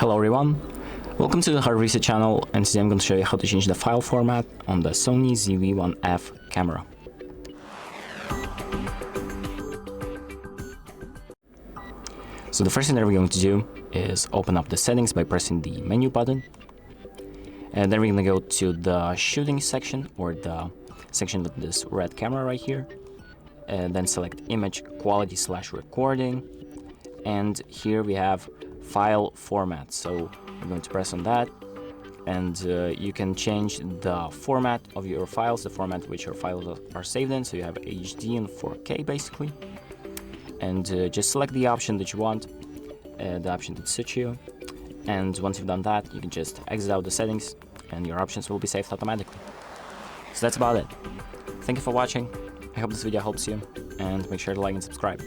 Hello everyone, welcome to the HardReset channel, and today I'm going to show you how to change the file format on the SONY ZV-1F camera. So the first thing that we're going to do is open up the settings by pressing the menu button, and then we're going to go to the shooting section, or the section with this red camera right here, and then select image quality / recording, and here we have file format. So I'm going to press on that, and you can change the format of your files, the format which your files are saved in. So you have HD and 4K basically, and just select the option that you want, the option that suits you, and once you've done that, you can just exit out the settings and your options will be saved automatically. So that's about it. Thank you for watching. I hope this video helps you, and make sure to like and subscribe.